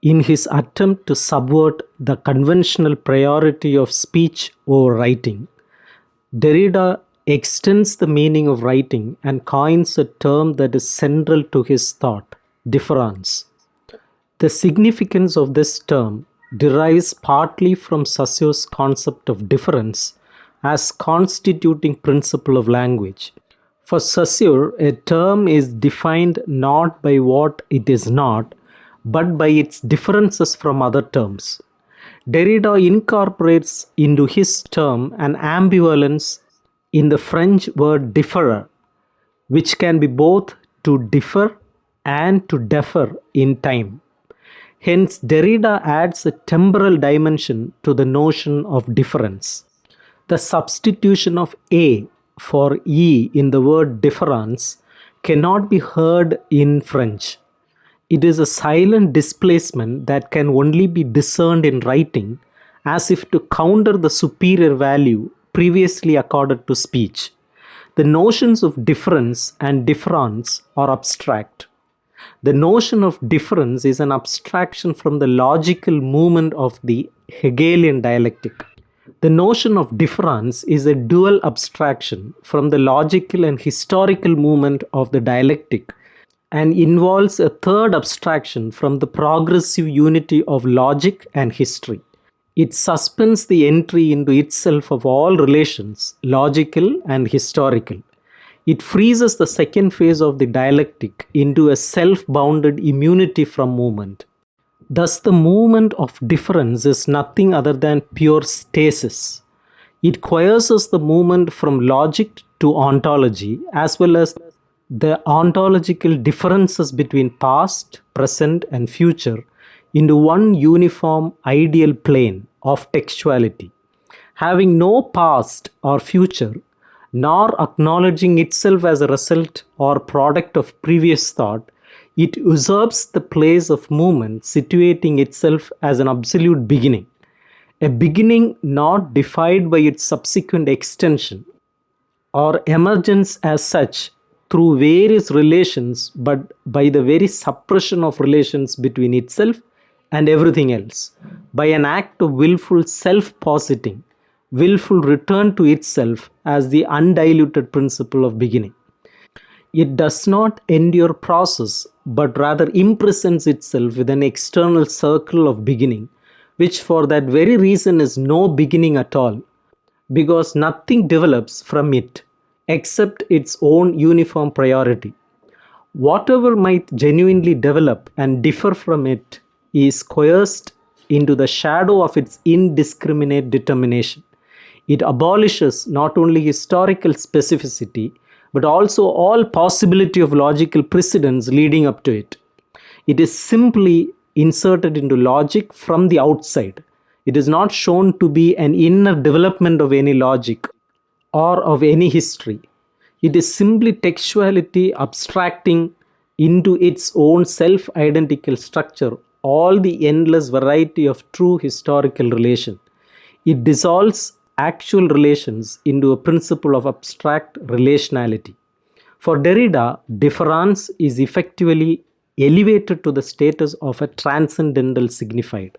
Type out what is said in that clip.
in his attempt to subvert the conventional priority of speech over writing, Derrida extends the meaning of writing and coins a term that is central to his thought, difference. The significance of this term derives partly from Saussure's concept of difference as constituting principle of language. For Saussure, a term is defined not by what it is not, but by its differences from other terms. Derrida incorporates into his term an ambivalence in the French word differer, which can be both to differ and to defer in time. Hence, Derrida adds a temporal dimension to the notion of difference. The substitution of A for E in the word difference cannot be heard in French. It is a silent displacement that can only be discerned in writing, as if to counter the superior value previously accorded to speech. The notions of difference and difference are abstract. The notion of difference is an abstraction from the logical movement of the Hegelian dialectic. The notion of difference is a dual abstraction from the logical and historical movement of the dialectic, and involves a third abstraction from the progressive unity of logic and history. It suspends the entry into itself of all relations, logical and historical. It freezes the second phase of the dialectic into a self-bounded immunity from movement. Thus, the movement of difference is nothing other than pure stasis. It coerces the movement from logic to ontology, as well as the ontological differences between past, present, and future into one uniform ideal plane of textuality. Having no past or future, nor acknowledging itself as a result or product of previous thought, it usurps the place of movement, situating itself as an absolute beginning, a beginning not defined by its subsequent extension or emergence as such through various relations, but by the very suppression of relations between itself and everything else, by an act of willful self-positing, willful return to itself as the undiluted principle of beginning. It does not endure process, but rather imprisons itself with an external circle of beginning, which for that very reason is no beginning at all, because nothing develops from it except its own uniform priority. Whatever might genuinely develop and differ from it is coerced into the shadow of its indiscriminate determination. It abolishes not only historical specificity, but also all possibility of logical precedents leading up to it. It is simply inserted into logic from the outside. It is not shown to be an inner development of any logic or of any history. It is simply textuality abstracting into its own self-identical structure all the endless variety of true historical relation. It dissolves actual relations into a principle of abstract relationality. For Derrida, difference is effectively elevated to the status of a transcendental signified.